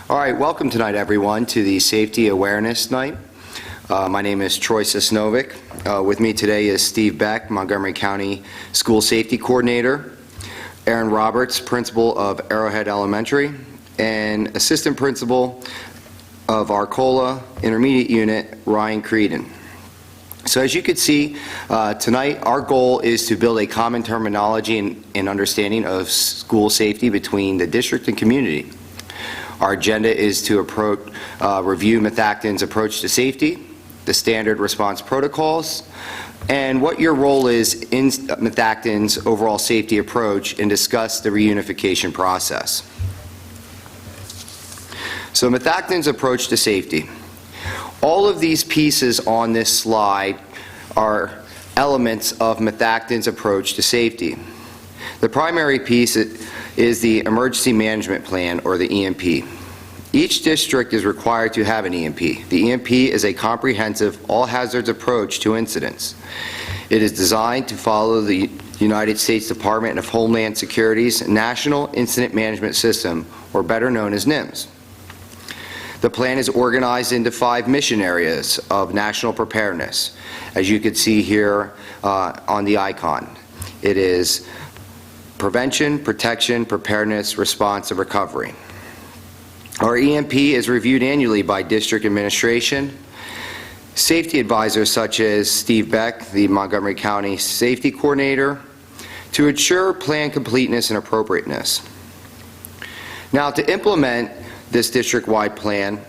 All right, welcome tonight, everyone, to the Safety Awareness Night. My name is Troy Sosnovik. With me today is Steve Beck, Montgomery County School Safety Coordinator, Aaron Roberts, Principal of Arrowhead Elementary, and Assistant Principal of Arcola Intermediate Unit, Ryan Creedan. So as you can see, tonight our goal is to build a common terminology and understanding of school safety between the district and community. Our agenda is to review Methacton's approach to safety, the standard response protocols, and what your role is in Methacton's overall safety approach, and discuss the reunification process. So Methacton's approach to safety. All of these pieces on this slide are elements of Methacton's approach to safety. The primary piece is the Emergency Management Plan, or the EMP. Each district is required to have an EMP. The EMP is a comprehensive all-hazards approach to incidents. It is designed to follow the United States Department of Homeland Security's National Incident Management System, or better known as NIMS. The plan is organized into 5 mission areas of national preparedness, as you can see here on the icon. It is prevention, protection, preparedness, response, and recovery. Our EMP is reviewed annually by district administration, safety advisors such as Steve Beck, the Montgomery County Safety Coordinator, to ensure plan completeness and appropriateness. Now, to implement this district-wide plan,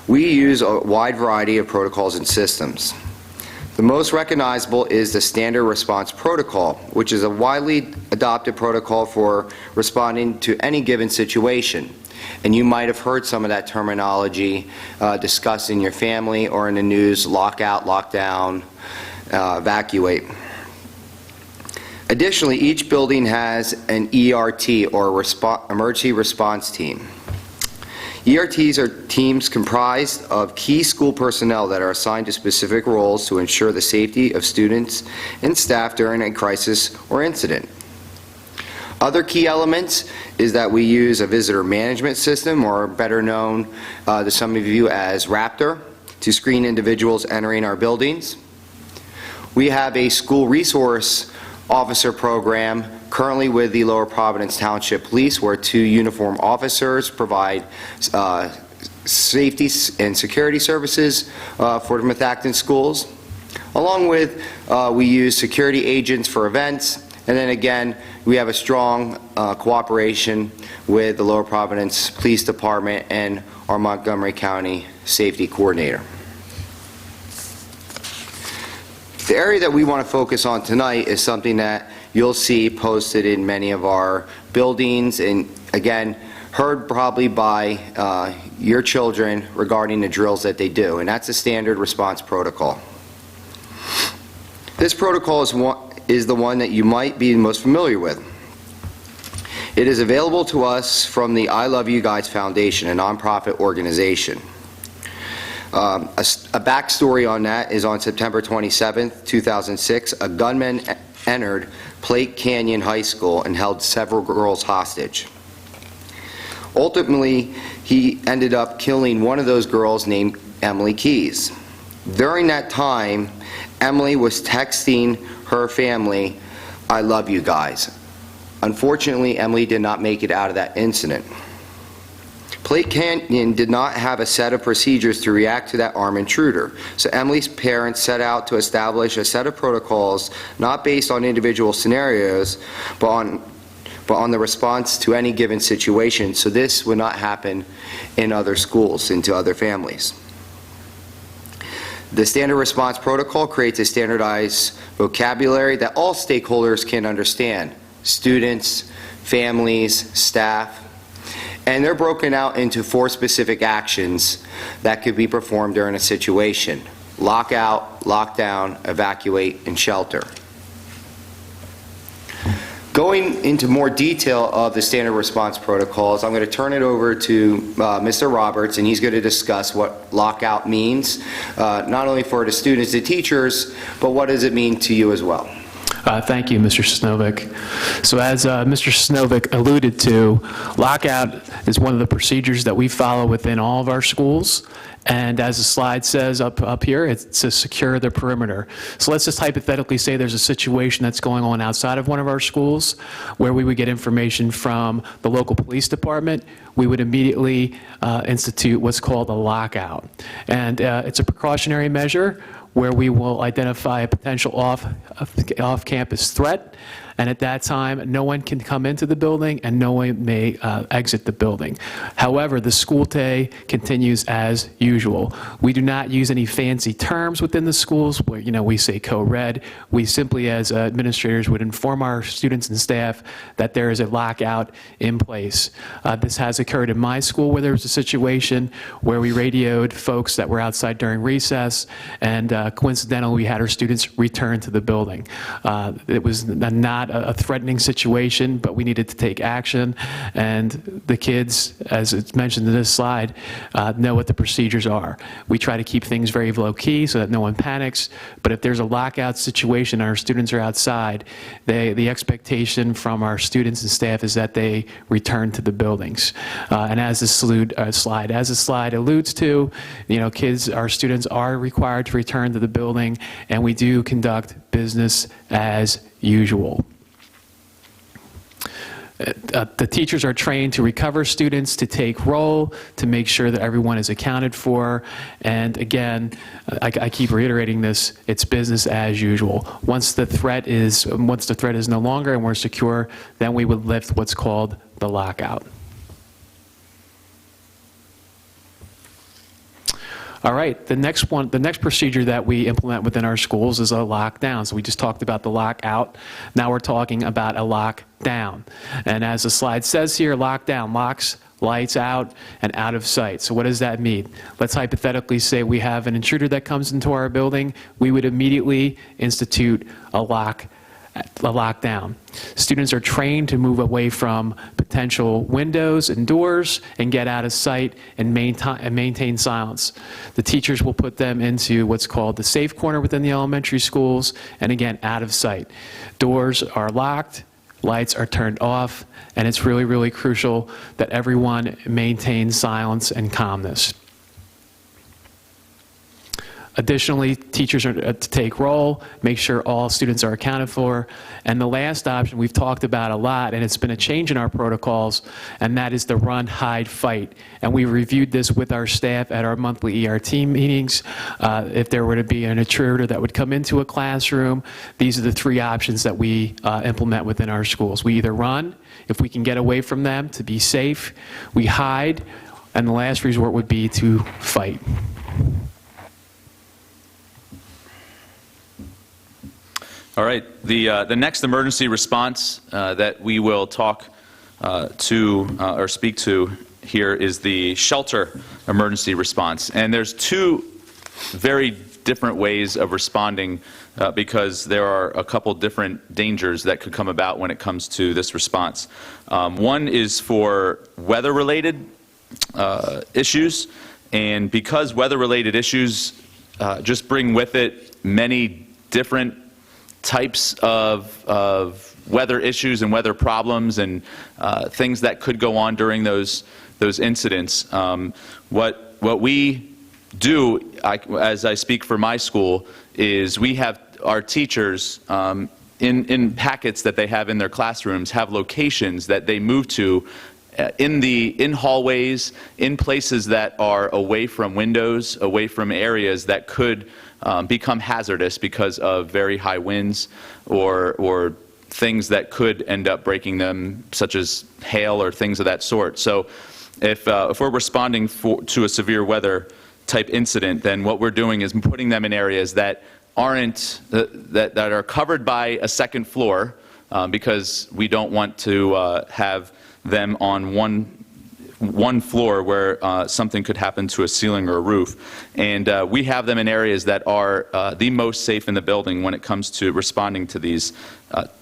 we use a wide variety of protocols and systems. The most recognizable is the Standard Response Protocol, which is a widely adopted protocol for responding to any given situation. And you might have heard some of that terminology discussed in your family or in the news: lockout, lockdown, evacuate. Additionally, each building has an ERT, or Emergency Response Team. ERTs are teams comprised of key school personnel that are assigned to specific roles to ensure the safety of students and staff during a crisis or incident. Other key elements is that we use a visitor management system, or better known to some of you as Raptor, to screen individuals entering our buildings. We have a school resource officer program currently with the Lower Providence Township Police, where 2 uniformed officers provide safety and security services for the Methacton schools. Along with, we use security agents for events, and then again, we have a strong cooperation with the Lower Providence Police Department and our Montgomery County Safety Coordinator. The area that we want to focus on tonight is something that you'll see posted in many of our buildings, and again, heard probably by your children regarding the drills that they do, and that's the Standard Response Protocol. This protocol is the one that you might be most familiar with. It is available to us from the I Love You Guys Foundation, a nonprofit organization. A backstory on that is on September 27th, 2006, a gunman entered Plate Canyon High School and held several girls hostage. Ultimately, he ended up killing one of those girls named Emily Keys. During that time, Emily was texting her family, "I love you guys." Unfortunately, Emily did not make it out of that incident. Plate Canyon did not have a set of procedures to react to that armed intruder, so Emily's parents set out to establish a set of protocols not based on individual scenarios, but on the response to any given situation, so this would not happen in other schools and to other families. The Standard Response Protocol creates a standardized vocabulary that all stakeholders can understand: students, families, staff. And they're broken out into 4 specific actions that could be performed during a situation: lockout, lockdown, evacuate, and shelter. Going into more detail of the Standard Response Protocols, I'm going to turn it over to Mr. Roberts, and he's going to discuss what lockout means, not only for the students and teachers, but what does it mean to you as well. Thank you, Mr. Sosnovik. So as Mr. Sosnovik alluded to, lockout is one of the procedures that we follow within all of our schools. And as the slide says up here, it's to secure the perimeter. So let's just hypothetically say there's a situation that's going on outside of one of our schools where we would get information from the local police department. We would immediately institute what's called a lockout. And it's a precautionary measure where we will identify a potential off-campus threat, and at that time, no one can come into the building and no one may exit the building. However, the school day continues as usual. We do not use any fancy terms within the schools where, we say co-red. We simply, as administrators, would inform our students and staff that there is a lockout in place. This has occurred in my school where there was a situation where we radioed folks that were outside during recess, and coincidentally, we had our students return to the building. It was not a threatening situation, but we needed to take action, and the kids, as it's mentioned in this slide, know what the procedures are. We try to keep things very low-key so that no one panics, but if there's a lockout situation and our students are outside, the expectation from our students and staff is that they return to the buildings. And as the slide alludes to, our students are required to return to the building, and we do conduct business as usual. The teachers are trained to recover students, to take roll, to make sure that everyone is accounted for. And again, I keep reiterating this, it's business as usual. Once the threat is no longer and we're secure, then we would lift what's called the lockout. All right, the next procedure that we implement within our schools is a lockdown. So we just talked about the lockout. Now we're talking about a lockdown. And as the slide says here, lockdown, locks, lights out, and out of sight. So what does that mean? Let's hypothetically say we have an intruder that comes into our building. We would immediately institute a lockdown. Students are trained to move away from potential windows and doors and get out of sight and maintain silence. The teachers will put them into what's called the safe corner within the elementary schools, and again, out of sight. Doors are locked, lights are turned off, and it's really, really crucial that everyone maintains silence and calmness. Additionally, teachers are to take roll, make sure all students are accounted for. And the last option we've talked about a lot, and it's been a change in our protocols, and that is the run, hide, fight. And we reviewed this with our staff at our monthly ERT meetings. If there were to be an intruder that would come into a classroom, these are the three options that we implement within our schools. We either run, if we can get away from them to be safe, we hide, and the last resort would be to fight. All right, the next emergency response that we will talk or speak to here is the shelter emergency response. And there's two very different ways of responding because there are a couple different dangers that could come about when it comes to this response. One is for weather-related issues, and because weather-related issues just bring with it many different types of weather issues and weather problems and things that could go on during those incidents. What we do, as I speak for my school, is we have our teachers in packets that they have in their classrooms have locations that they move to in hallways, in places that are away from windows, away from areas that could become hazardous because of very high winds or things that could end up breaking them, such as hail or things of that sort. So if we're responding to a severe weather type incident, then what we're doing is putting them in areas that aren't that are covered by a second floor because we don't want to have them on one floor where something could happen to a ceiling or a roof. And we have them in areas that are the most safe in the building when it comes to responding to these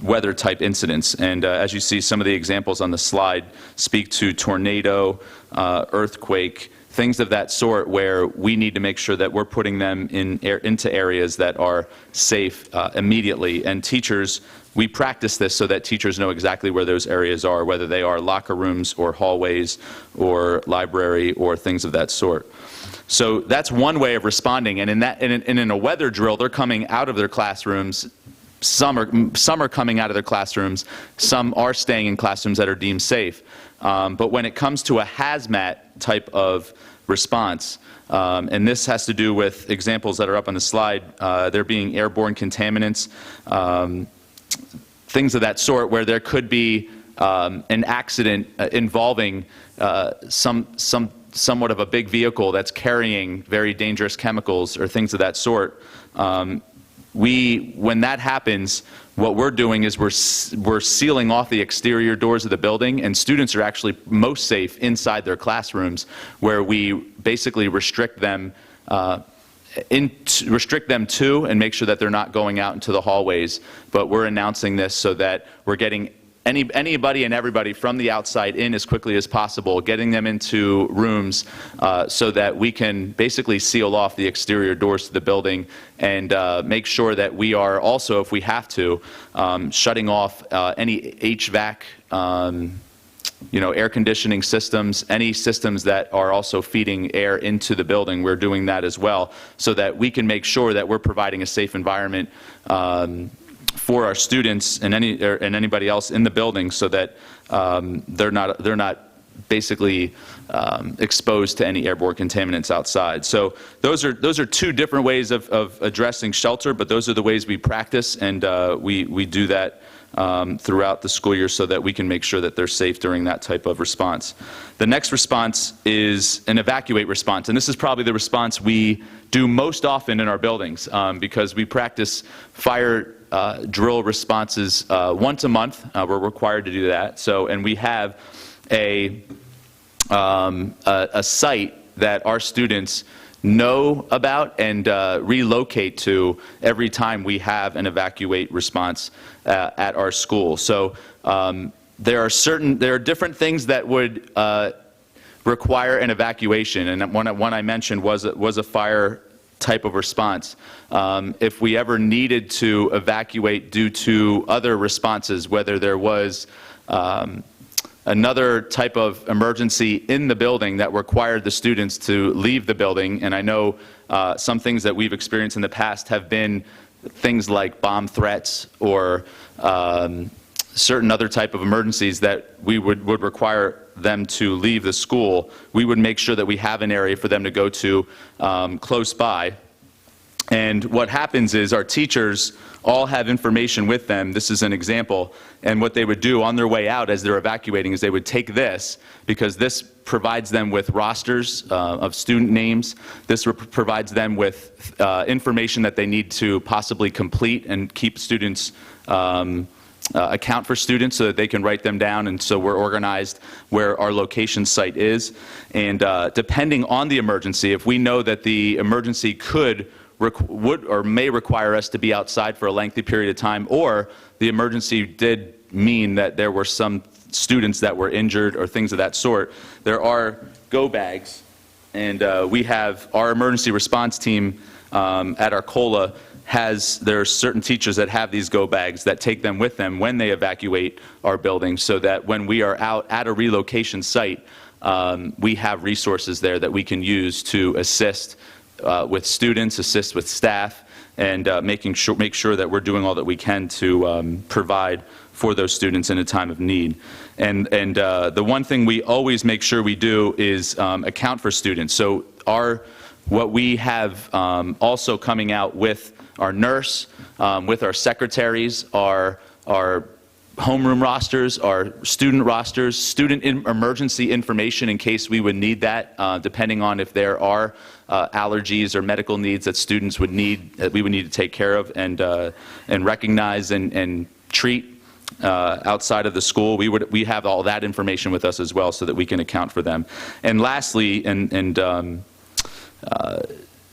weather type incidents. And as you see, some of the examples on the slide speak to tornado, earthquake, things of that sort where we need to make sure that we're putting them into areas that are safe immediately. And teachers, we practice this so that teachers know exactly where those areas are, whether they are locker rooms or hallways or library or things of that sort. So that's one way of responding. And in a weather drill, they're coming out of their classrooms. Some are coming out of their classrooms. Some are staying in classrooms that are deemed safe. But when it comes to a hazmat type of response, and this has to do with examples that are up on the slide, there being airborne contaminants, things of that sort, where there could be an accident involving somewhat of a big vehicle that's carrying very dangerous chemicals or things of that sort. When that happens, what we're doing is we're sealing off the exterior doors of the building, and students are actually most safe inside their classrooms, where we basically restrict them to and make sure that they're not going out into the hallways. But we're announcing this so that we're getting anybody and everybody from the outside in as quickly as possible, getting them into rooms so that we can basically seal off the exterior doors to the building and make sure that we are also, if we have to, shutting off any HVAC, air conditioning systems, any systems that are also feeding air into the building. We're doing that as well so that we can make sure that we're providing a safe environment for our students and anybody else in the building, so that they're not basically exposed to any airborne contaminants outside. So those are two different ways of addressing shelter, but those are the ways we practice, and we do that throughout the school year so that we can make sure that they're safe during that type of response. The next response is an evacuate response, and this is probably the response we do most often in our buildings because we practice fire drill responses once a month. We're required to do that. And we have a site that our students know about and relocate to every time we have an evacuate response at our school. So there are different things that would require an evacuation, and one I mentioned was a fire type of response. If we ever needed to evacuate due to other responses, whether there was another type of emergency in the building that required the students to leave the building, and I know some things that we've experienced in the past have been things like bomb threats or certain other type of emergencies that we would require them to leave the school, we would make sure that we have an area for them to go to close by. And what happens is our teachers all have information with them. This is an example. And what they would do on their way out as they're evacuating is they would take this, because this provides them with rosters of student names. This provides them with information that they need to possibly complete and keep students account for students so that they can write them down, and so we're organized where our location site is. And depending on the emergency, if we know that the emergency would or may require us to be outside for a lengthy period of time, or the emergency did mean that there were some students that were injured or things of that sort, there are go bags, and we have our emergency response team at Arcola there are certain teachers that have these go bags that take them with them when they evacuate our building, so that when we are out at a relocation site, we have resources there that we can use to assist with students, assist with staff, and make sure that we're doing all that we can to provide for those students in a time of need. And the one thing we always make sure we do is account for students. So what we have also coming out with our nurse, with our secretaries, our homeroom rosters, our student rosters, student emergency information in case we would need that, depending on if there are allergies or medical needs that students would need, that we would need to take care of and recognize and treat outside of the school. We have all that information with us as well, so that we can account for them. And lastly,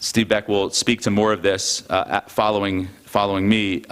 Steve Beck will speak to more of this following me.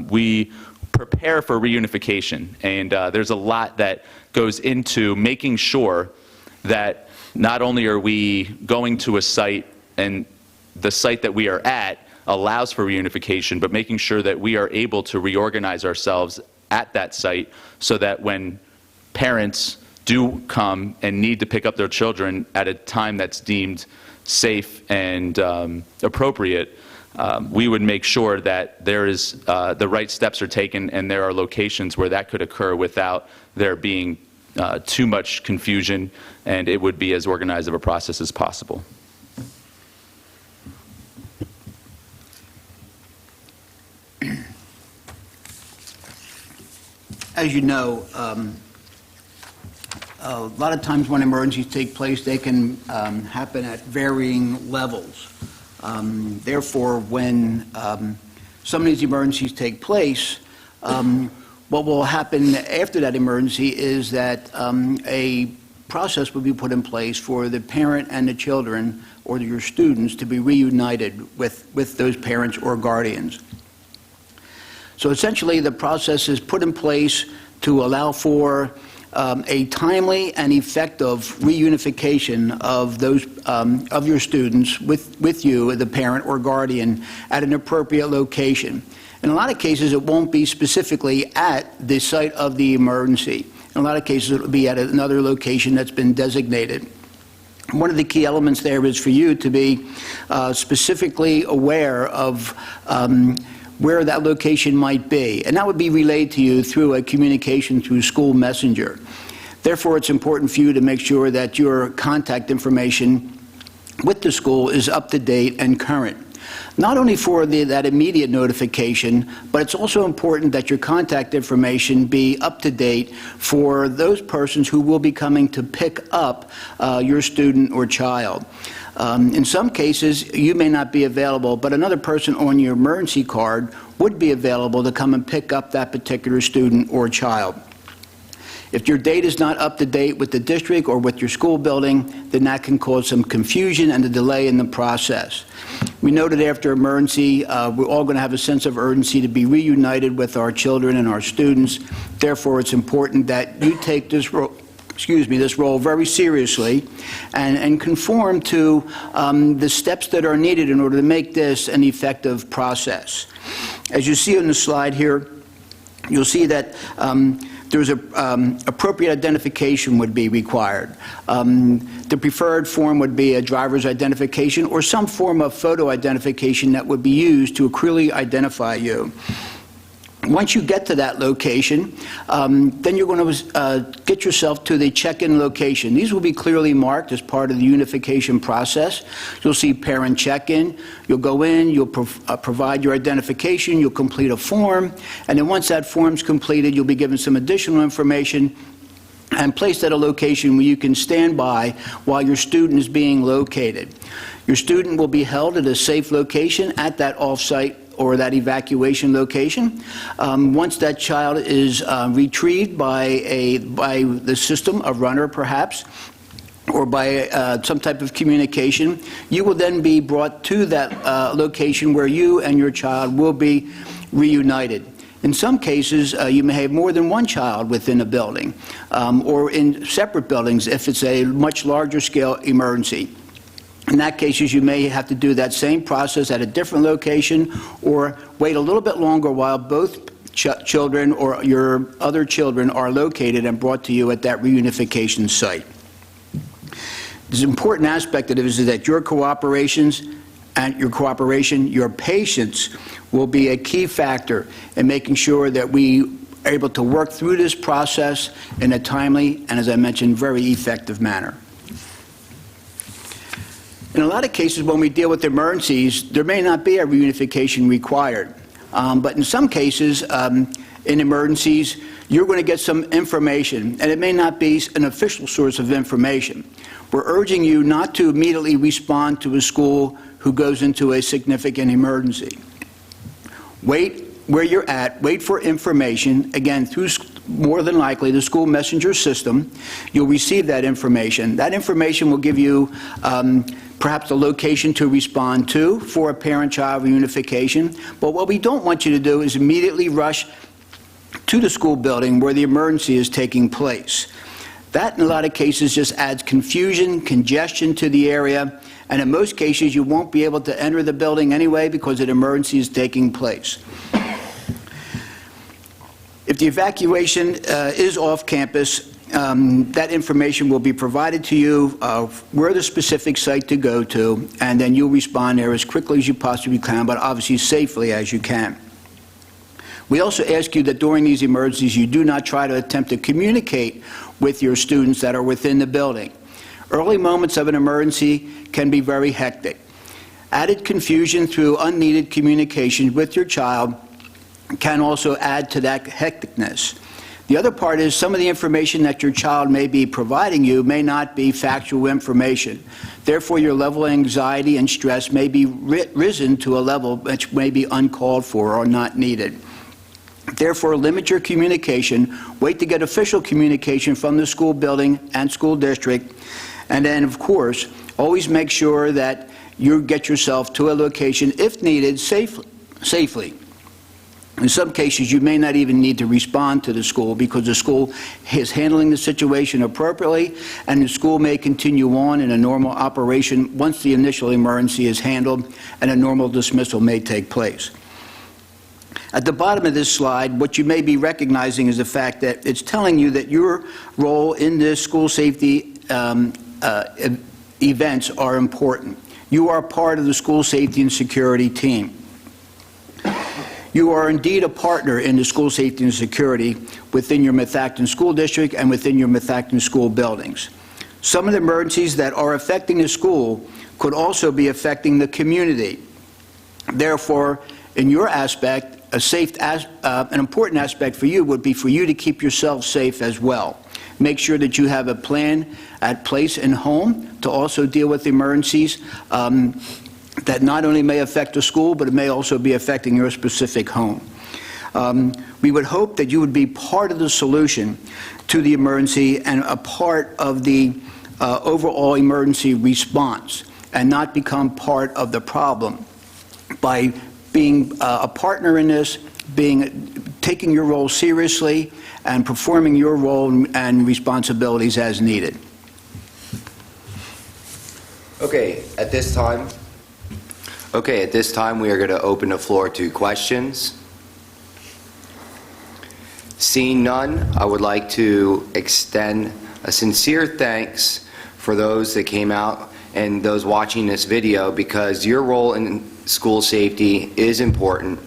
We prepare for reunification, and there's a lot that goes into making sure that not only are we going to a site, and the site that we are at allows for reunification, but making sure that we are able to reorganize ourselves at that site so that when parents do come and need to pick up their children at a time that's deemed safe and appropriate, we would make sure that there is the right steps are taken and there are locations where that could occur without there being too much confusion, and it would be as organized of a process as possible. As you know, a lot of times when emergencies take place, they can happen at varying levels. Therefore, when some of these emergencies take place, what will happen after that emergency is that a process will be put in place for the parent and the children or your students to be reunited with those parents or guardians. So essentially, the process is put in place to allow for a timely and effective reunification of those of your students with you, the parent or guardian, at an appropriate location. In a lot of cases, it won't be specifically at the site of the emergency. In a lot of cases, it will be at another location that's been designated. One of the key elements there is for you to be specifically aware of where that location might be, and that would be relayed to you through a communication through school messenger. Therefore, it's important for you to make sure that your contact information with the school is up to date and current. Not only for that immediate notification, but it's also important that your contact information be up to date for those persons who will be coming to pick up your student or child. In some cases, you may not be available, but another person on your emergency card would be available to come and pick up that particular student or child. If your date is not up to date with the district or with your school building, then that can cause some confusion and a delay in the process. We know that after emergency, we're all going to have a sense of urgency to be reunited with our children and our students. Therefore, it's important that you take this role very seriously and conform to the steps that are needed in order to make this an effective process. As you see on the slide here, you'll see that there's appropriate identification would be required. The preferred form would be a driver's identification or some form of photo identification that would be used to clearly identify you. Once you get to that location, then you're going to get yourself to the check-in location. These will be clearly marked as part of the unification process. You'll see parent check-in. You'll go in, you'll provide your identification, you'll complete a form, and then once that form's completed, you'll be given some additional information and placed at a location where you can stand by while your student is being located. Your student will be held at a safe location at that off-site or that evacuation location. Once that child is retrieved by the system, a runner perhaps, or by some type of communication, you will then be brought to that location where you and your child will be reunited. In some cases, you may have more than one child within a building, or in separate buildings if it's a much larger scale emergency. In that case, you may have to do that same process at a different location or wait a little bit longer while both children or your other children are located and brought to you at that reunification site. The important aspect of it is that your cooperation, your patience will be a key factor in making sure that we are able to work through this process in a timely and, as I mentioned, very effective manner. In a lot of cases, when we deal with emergencies, there may not be a reunification required. But in some cases, in emergencies, you're going to get some information, and it may not be an official source of information. We're urging you not to immediately respond to a school who goes into a significant emergency. Wait where you're at, wait for information, again, through more than likely the school messenger system. You'll receive that information. That information will give you perhaps a location to respond to for a parent-child reunification. But what we don't want you to do is immediately rush to the school building where the emergency is taking place. That, in a lot of cases, just adds confusion, congestion to the area, and in most cases, you won't be able to enter the building anyway because an emergency is taking place. If the evacuation is off campus, that information will be provided to you, where the specific site to go to, and then you'll respond there as quickly as you possibly can, but obviously safely as you can. We also ask you that during these emergencies, you do not try to attempt to communicate with your students that are within the building. Early moments of an emergency can be very hectic. Added confusion through unneeded communication with your child can also add to that hecticness. The other part is some of the information that your child may be providing you may not be factual information. Therefore, your level of anxiety and stress may be risen to a level which may be uncalled for or not needed. Therefore, limit your communication, wait to get official communication from the school building and school district, and then, of course, always make sure that you get yourself to a location, if needed, safely. In some cases, you may not even need to respond to the school because the school is handling the situation appropriately, and the school may continue on in a normal operation once the initial emergency is handled and a normal dismissal may take place. At the bottom of this slide, what you may be recognizing is the fact that it's telling you that your role in this school safety events are important. You are part of the school safety and security team. You are indeed a partner in the school safety and security within your Methacton school district and within your Methacton school buildings. Some of the emergencies that are affecting the school could also be affecting the community. Therefore, in your aspect, an important aspect for you would be for you to keep yourself safe as well. Make sure that you have a plan at place and home to also deal with emergencies that not only may affect the school, but it may also be affecting your specific home. We would hope that you would be part of the solution to the emergency and a part of the overall emergency response, and not become part of the problem by being a partner in this, taking your role seriously, and performing your role and responsibilities as needed. Okay, at this time we are going to open the floor to questions. Seeing none, I would like to extend a sincere thanks for those that came out and those watching this video, because your role in school safety is important.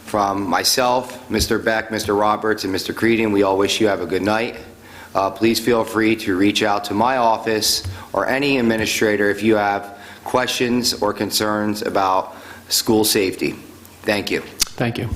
From myself, Mr. Beck, Mr. Roberts, and Mr. Creedan, we all wish you have a good night. Please feel free to reach out to my office or any administrator if you have questions or concerns about school safety. Thank you. Thank you.